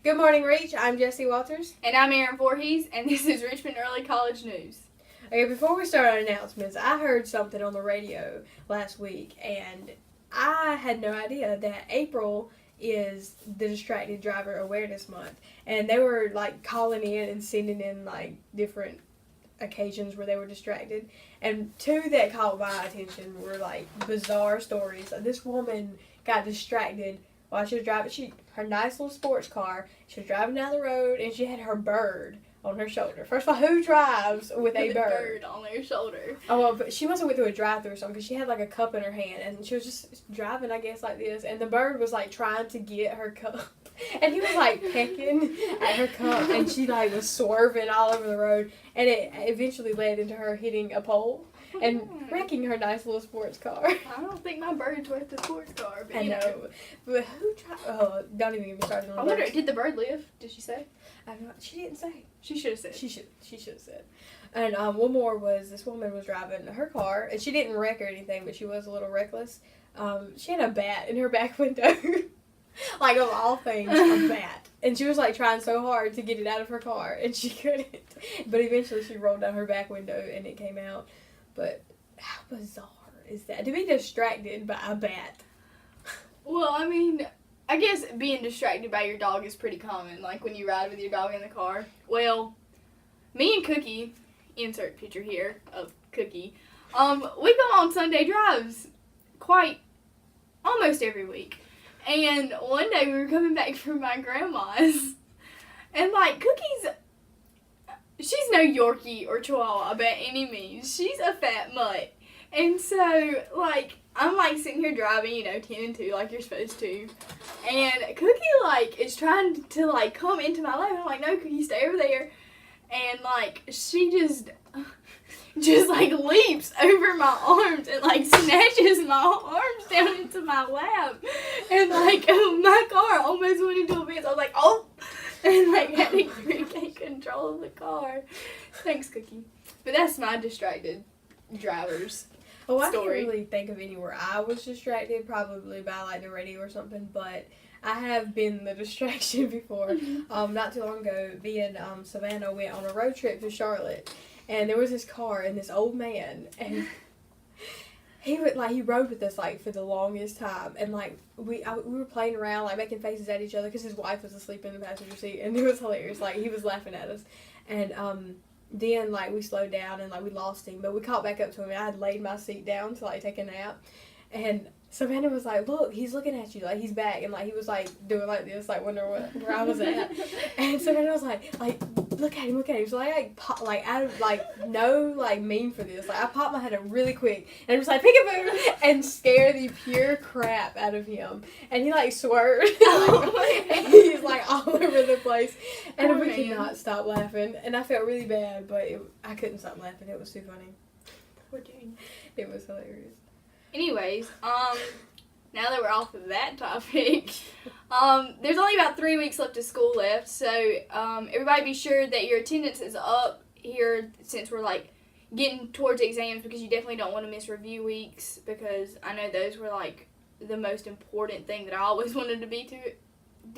Good morning, Reach. I'm Jesse Walters. And I'm Erin Voorhees, and this is Richmond Early College News. Okay, before we start our announcements, I heard something on the radio last week, and I had no idea that April is the Distracted Driver Awareness Month. And they were, calling in and sending in, different occasions where they were distracted. And two that caught my attention were, bizarre stories. This woman got distracted while she was driving her nice little sports car. She was driving down the road, and she had her bird on her shoulder. First of all, who drives with a bird on their shoulder? Oh, well, but she must have went through a drive-thru or something, because she had, a cup in her hand, and she was just driving, I guess, like this, and the bird was, trying to get her cup, and he was, pecking at her cup, and she, was swerving all over the road, and it eventually led into her hitting a pole and wrecking her nice little sports car. I don't think my bird's worth the sports car, but I know. But who don't even get me started on I wonder, did the bird live? Did she say? She didn't say. She should have said. She should have said. And one more was this woman was driving her car, and she didn't wreck or anything, but she was a little reckless. She had a bat in her back window. Of all things, a bat. And she was, trying so hard to get it out of her car, and she couldn't. But eventually she rolled down her back window, and it came out. But how bizarre is that? To be distracted by a bat. Well, I mean, I guess being distracted by your dog is pretty common, when you ride with your dog in the car. Well, me and Cookie, insert picture here of Cookie, we go on Sunday drives almost every week. And one day we were coming back from my grandma's, and Cookie's, she's no Yorkie or Chihuahua by any means. She's a fat mutt. And so, I'm, sitting here driving, 10 and 2 like you're supposed to. And Cookie, is trying to, come into my lap. I'm like, no, Cookie, stay over there. And, she just leaps over my arms and, snatches my arms down into my lap. And, my car almost went into a fence. I was like, oh! And, had to regain control of the car. Thanks, Cookie. But that's my distracted driver's I story. can't really think of anywhere I was distracted, probably by, the radio or something, but I have been the distraction before. Not too long ago, me and Savannah went on a road trip to Charlotte, and there was this car and this old man, and he rode with us, for the longest time, and, we were playing around, making faces at each other, because his wife was asleep in the passenger seat, and it was hilarious, he was laughing at us, and, then, we slowed down, and, we lost him, but we caught back up to him, and I had laid my seat down to, take a nap, and Savannah was like, look, he's looking at you, he's back, and, he was, doing this, wondering where I was at, and Savannah was like, look at him, so out of, no, mean for this, I popped my head up really quick, and I was like, peekaboo, and scare the pure crap out of him, and he, swerved, and he's, all over the place, and we could not stop laughing, and I felt really bad, but I couldn't stop laughing, it was too funny. Poor dude. It was hilarious. Anyways, now that we're off of that topic, there's only about 3 weeks left of school left, so everybody be sure that your attendance is up here since we're getting towards exams, because you definitely don't want to miss review weeks, because I know those were the most important thing that I always wanted to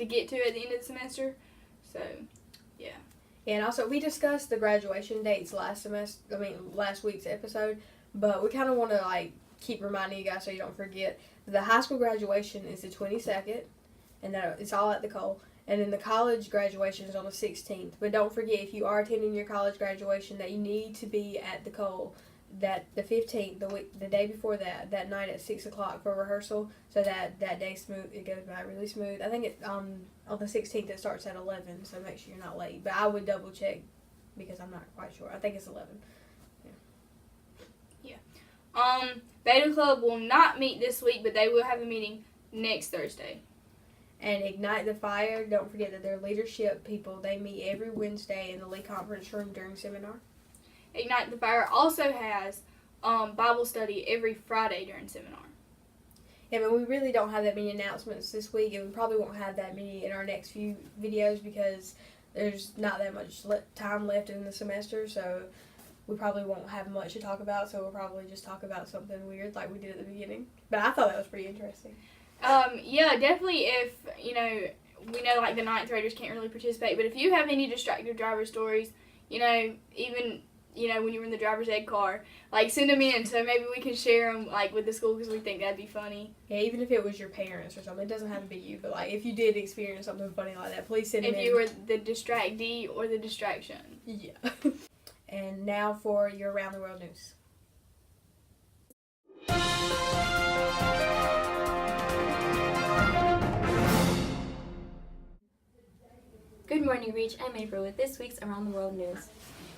get to at the end of the semester. So, yeah. Yeah, and also we discussed the graduation dates last week's episode, but we kind of want to keep reminding you guys so you don't forget. The high school graduation is the 22nd, and it's all at the Cole. And then the college graduation is on the 16th. But don't forget, if you are attending your college graduation, that you need to be at the Cole the 15th, the day before that night at 6 o'clock for rehearsal, so that day it goes by really smooth. I think on the 16th it starts at 11, so make sure you're not late. But I would double check because I'm not quite sure. I think it's 11. Beta Club will not meet this week, but they will have a meeting next Thursday. And Ignite the Fire, don't forget that they're leadership people. They meet every Wednesday in the Lee Conference Room during seminar. Ignite the Fire also has Bible study every Friday during seminar. Yeah, but we really don't have that many announcements this week, and we probably won't have that many in our next few videos because there's not that much time left in the semester, so we probably won't have much to talk about, so we'll probably just talk about something weird like we did at the beginning. But I thought that was pretty interesting. Yeah, definitely if, we know like the 9th graders can't really participate, but if you have any distracted driver stories, even when you were in the driver's ed car, like send them in so maybe we can share them like with the school because we think that'd be funny. Yeah, even if it was your parents or something, it doesn't have to be you, but like if you did experience something funny like that, please send them in. If you were the distractee or the distraction. Yeah. And now for your Around the World news. Good morning, Reach. I'm April with this week's Around the World news.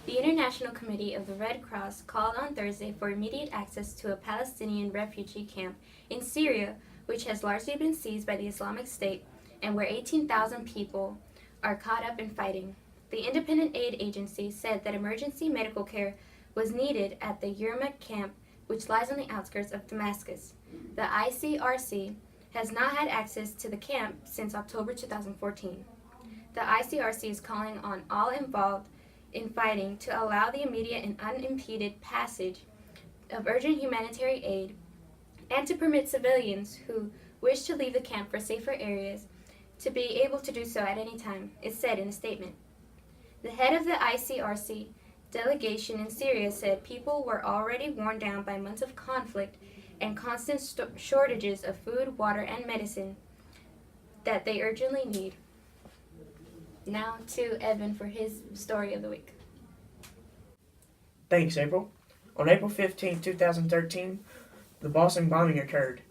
The International Committee of the Red Cross called on Thursday for immediate access to a Palestinian refugee camp in Syria, which has largely been seized by the Islamic State and where 18,000 people are caught up in fighting. The independent aid agency said that emergency medical care was needed at the Yermak camp, which lies on the outskirts of Damascus. The ICRC has not had access to the camp since October 2014. The ICRC is calling on all involved in fighting to allow the immediate and unimpeded passage of urgent humanitarian aid and to permit civilians who wish to leave the camp for safer areas to be able to do so at any time, it said in a statement. The head of the ICRC delegation in Syria said people were already worn down by months of conflict and constant shortages of food, water, and medicine that they urgently need. Now to Evan for his story of the week. Thanks, April. On April 15, 2013, the Boston bombing occurred.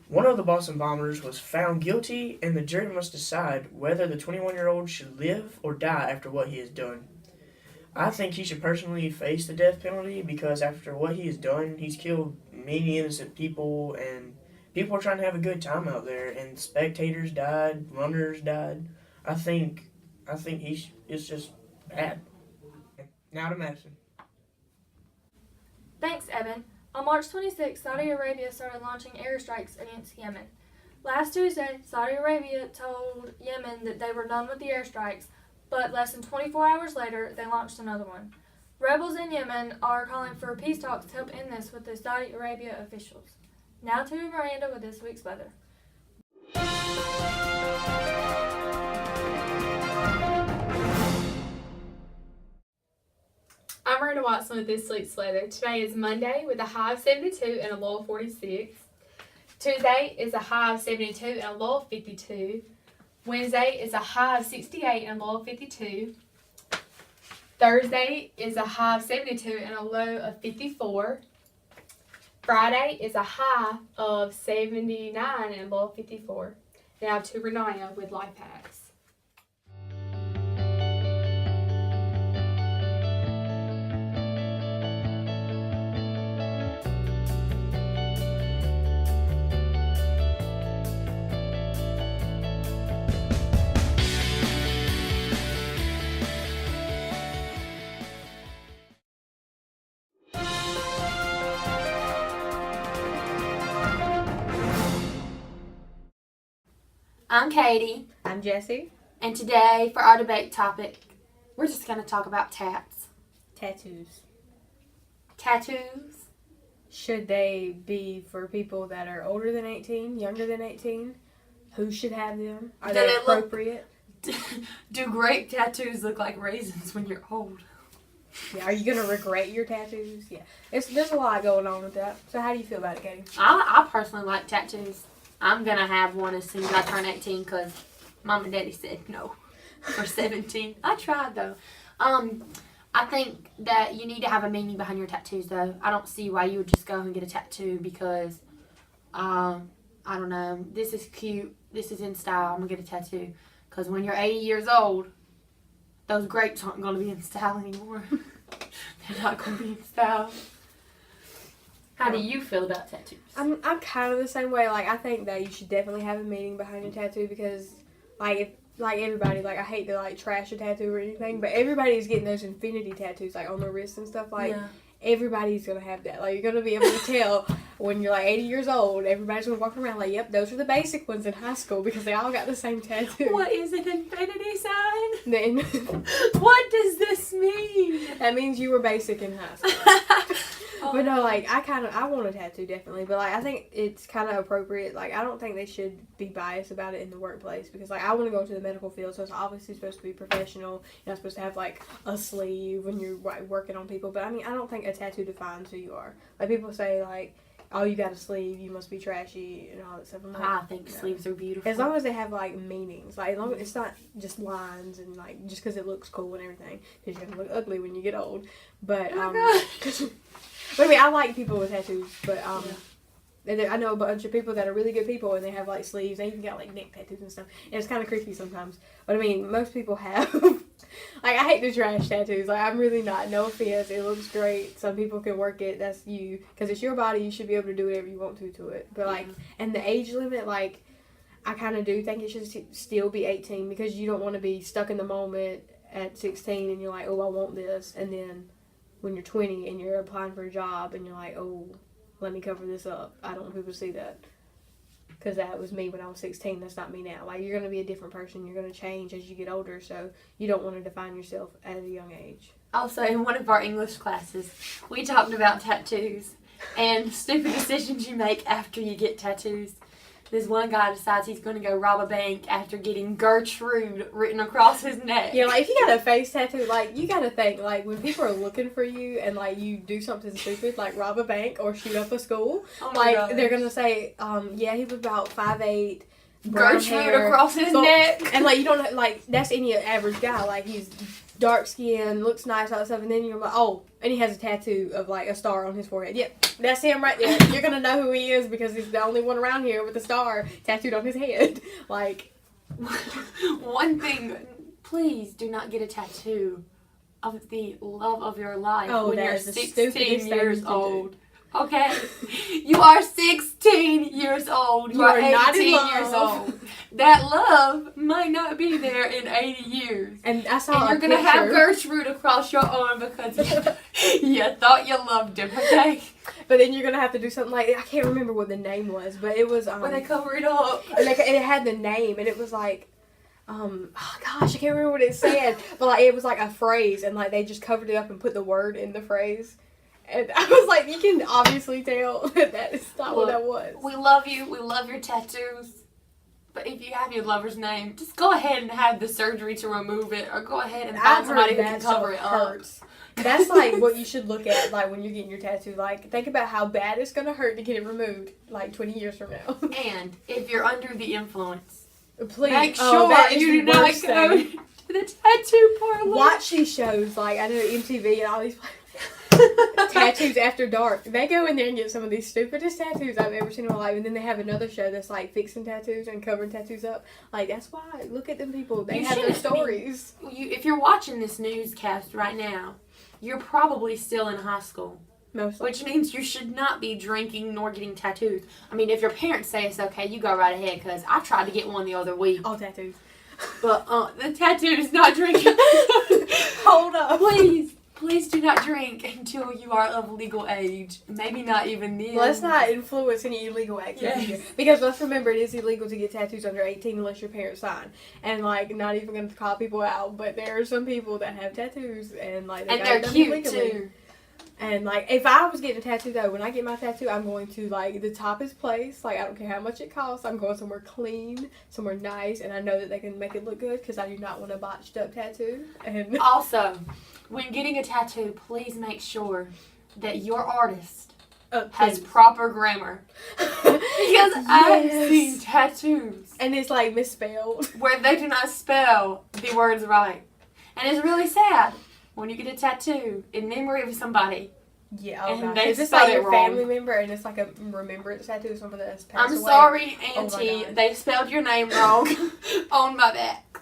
One of the Boston bombers was found guilty, and the jury must decide whether the 21-year-old should live or die after what he has done. I think he should personally face the death penalty because after what he has done, he's killed many innocent people, and people are trying to have a good time out there, and spectators died, runners died. I think it's just bad. Now to Madison. Thanks, Evan. On March 26, Saudi Arabia started launching airstrikes against Yemen. Last Tuesday, Saudi Arabia told Yemen that they were done with the airstrikes, but less than 24 hours later, they launched another one. Rebels in Yemen are calling for peace talks to help end this with the Saudi Arabia officials. Now to Miranda with this week's weather. I'm Miranda Watson with this week's weather. Today is Monday with a high of 72 and a low of 46. Tuesday is a high of 72 and a low of 52. Wednesday is a high of 68 and a low of 52. Thursday is a high of 72 and a low of 54. Friday is a high of 79 and a low of 54. Now to Renaya with Life Hacks. I'm Katie, I'm Jessie. and today for our debate topic, we're just going to talk about tats. Tattoos. Tattoos? Should they be for people that are older than 18, younger than 18? Who should have them? Are Do they they look- appropriate? Do great tattoos look like raisins when you're old? Yeah, are you going to regret your tattoos? Yeah. There's a lot going on with that. So how do you feel about it, Katie? I personally like tattoos. I'm going to have one as soon as I turn 18 because Mom and Daddy said no for 17. I tried though. I think that you need to have a meaning behind your tattoos though. I don't see why you would just go and get a tattoo because, I don't know, this is cute, this is in style, I'm going to get a tattoo. Because when you're 80 years old, those grapes aren't going to be in style anymore. They're not going to be in style. How do you feel about tattoos? I'm kind of the same way. Like, I think that you should definitely have a meaning behind your tattoo because, everybody, I hate to, trash a tattoo or anything, but everybody's getting those infinity tattoos, on their wrists and stuff. Everybody's going to have that. You're going to be able to tell when you're, 80 years old, everybody's going to walk around yep, those are the basic ones in high school because they all got the same tattoo. What is an infinity sign? Then What does this mean? that means you were basic in high school. But no, like I want a tattoo definitely, but like I think it's kind of appropriate. Like I don't think they should be biased about it in the workplace because like I want to go into the medical field, so it's obviously supposed to be professional. You're not supposed to have like a sleeve when you're working on people. But I mean, I don't think a tattoo defines who you are. Like people say like, oh, you got a sleeve, you must be trashy and all that stuff. I'm like, I think no. sleeves are beautiful. As long as they have like meanings, like as long as it's not just lines and like just because it looks cool and everything, because you're gonna look ugly when you get old. But but I mean, I like people with tattoos, but and I know a bunch of people that are really good people and they have like sleeves. They even got like neck tattoos and stuff, and it's kind of creepy sometimes. But I mean, most people have. Like I hate the trash tattoos. Like I'm really not. No offense, it looks great. Some people can work it. That's you, because it's your body. You should be able to do whatever you want to it. But like, and the age limit, like. I kind of do think it should still be 18 because you don't want to be stuck in the moment at 16 and you're like, oh, I want this. And then when you're 20 and you're applying for a job and you're like, oh, let me cover this up. I don't want people to see that. Because that was me when I was 16. That's not me now. Like, you're going to be a different person. You're going to change as you get older. So you don't want to define yourself at a young age. Also, in one of our English classes, we talked about tattoos and stupid decisions you make after you get tattoos. This one guy decides he's going to go rob a bank after getting Gertrude written across his neck. Yeah, like, if you got a face tattoo, like, you got to think, like, when people are looking for you and, like, you do something stupid, like rob a bank or shoot up a school, Oh my like, gosh. they're going to say, yeah, he was about 5'8", Gertrude across his neck. And, like, you don't, like, that's any average guy. Like, he's dark skinned, looks nice, all that stuff, and then you're like, oh, and he has a tattoo of, like, a star on his forehead. Yep, that's him right there. You're going to know who he is because he's the only one around here with a star tattooed on his head. Like, One thing, please do not get a tattoo of the love of your life Oh, when that you're is the 16 stupidest thing years you can old. Okay? You are 16 years old. You, You are are not in 18 love. years old. That love might not be there in 80 years. and I saw And you're going to have Gertrude across your arm because you thought you loved him, okay? But then you're gonna have to do something like, I can't remember what the name was, but it was When they cover it up. and it had the name, and it was like, oh gosh, I can't remember what it said, but like it was like a phrase, and like they just covered it up and put the word in the phrase, and I was like, you can obviously tell that is not what that was. We love you. We love your tattoos. But if you have your lover's name, just go ahead and have the surgery to remove it, or go ahead and find somebody who can cover it up. That's like what you should look at, like when you're getting your tattoo. Like, think about how bad it's gonna hurt to get it removed, like 20 years from now. And if you're under the influence, Please make oh, sure that is you the do not worst go thing. to the tattoo parlor. Watch these shows, like I know MTV and all these tattoos after dark. They go in there and get some of these stupidest tattoos I've ever seen in my life, and then they have another show that's like fixing tattoos and covering tattoos up. Like, that's why. Look at them people. They You have their shouldn't be- stories. If you're watching this newscast right now, you're probably still in high school, Most which means you should not be drinking nor getting tattoos. I mean, if your parents say it's okay, you go right ahead, because I tried to get one the other week. all tattoos. But the tattoo is not drinking. Hold up. Please do not drink until you are of legal age. Maybe not even then. Let's not influence any illegal activity here. Because let's remember, it is illegal to get tattoos under 18 unless your parents sign. And, like, not even going to call people out, but there are some people that have tattoos and, like, And got they're it done cute, illegally. too. And, like, if I was getting a tattoo, though, when I get my tattoo, I'm going to, like, the toppest place. Like, I don't care how much it costs. I'm going somewhere clean, somewhere nice, and I know that they can make it look good because I do not want a botched up tattoo. And Also, when getting a tattoo, please make sure that your artist has please. proper grammar. Because I've Yes. seen tattoos And it's, like, misspelled. where they do not spell the words right. And it's really sad when you get a tattoo in memory of somebody. Yeah, oh And gosh. they Is this spelled like it your wrong. family member and it's like a remembrance tattoo of someone that's passed I'm away? sorry, Oh my Auntie. God. They spelled your name wrong on my back.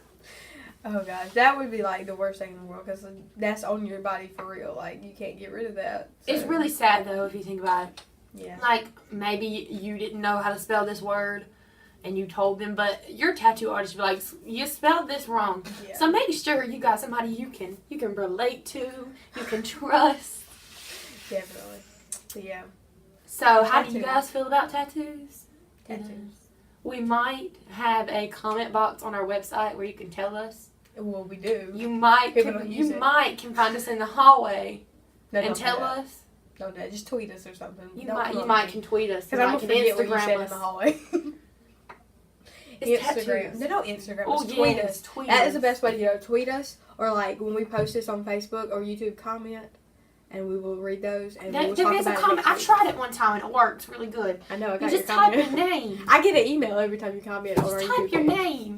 Oh gosh, that would be like the worst thing in the world because that's on your body for real. Like, you can't get rid of that. It's So, really sad, though, if you think about it. Yeah. Like, maybe you didn't know how to spell this word and you told them, but your tattoo artist would be like, you spelled this wrong. Yeah. So make sure you got somebody you can relate to, you can trust. Definitely. But yeah. So how do you Tattoo. guys feel about tattoos? Tattoos. We might have a comment box on our website where you can tell us. Well, we do. You might People don't use it. can find us in the hallway No, and don't do tell that. us Don't know. Just tweet us or something. You Don't come might up can tweet us. because I'm and gonna forget what you said in us. the hallway. It's Instagram. tattoos. No, don't Instagram. Oh, Just tweet yes, us. tweet That us. is the best way to go. Tweet us, or like when we post this on Facebook or YouTube, comment, and we will read those and we'll There talk is a about it comment. next I week. tried it one time and it works really good. I know. I You got just your type comment. your name. I get an email every time you comment on our Just YouTube type your page. name.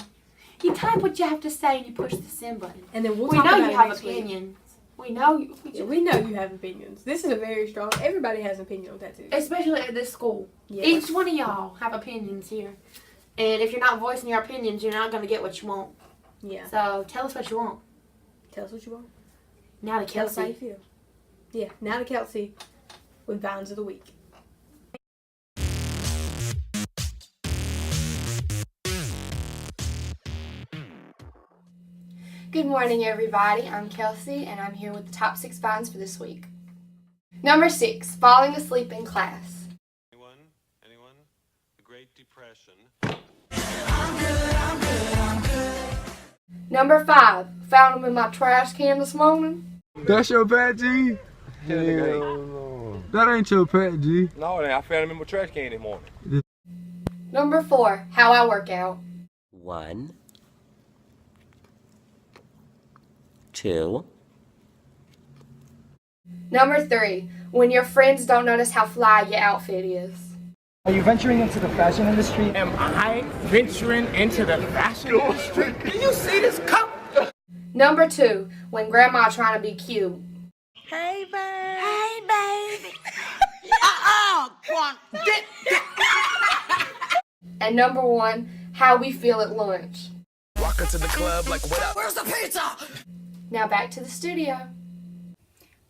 You type what you have to say and you push the send button. and then we'll We talk know about you it have next week. opinions. We know you. Yeah, we know you have opinions. This is a very strong. Everybody has an opinion on tattoos. Especially at this school. Yeah. Each one of y'all have opinions here. And if you're not voicing your opinions, you're not going to get what you want. Yeah. So tell us what you want. Tell us what you want. Now to Tell us how you Kelsey. feel. Yeah. Now to Kelsey with Vines of the Week. Good morning, everybody. I'm Kelsey, and I'm here with the top 6 vines for this week. Number 6, falling asleep in class. Anyone? The Great Depression. Number 5, found them in my trash can this morning. That's your pet, G? Hell no. That ain't your pet, G. No, I found him in my trash can this morning. Number 4, how I work out. 1, 2, Number 3, when your friends don't notice how fly your outfit is. Are you venturing into the fashion industry? Am I venturing into the fashion industry? Do you see this cup? Number 2, when grandma trying to be cute. Hey, babe. Hey, baby. And number 1, how we feel at lunch. Walk into the club like, what up? Where's the pizza? Now back to the studio.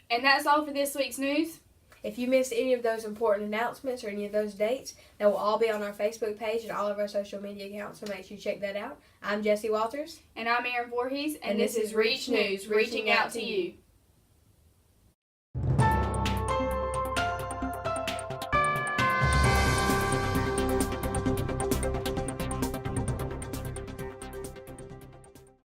And that's all for this week's news. If you missed any of those important announcements or any of those dates, they will all be on our Facebook page and all of our social media accounts, so make sure you check that out. I'm Jessie Walters. And I'm Erin Voorhees, And this is Reach News, reaching out to you.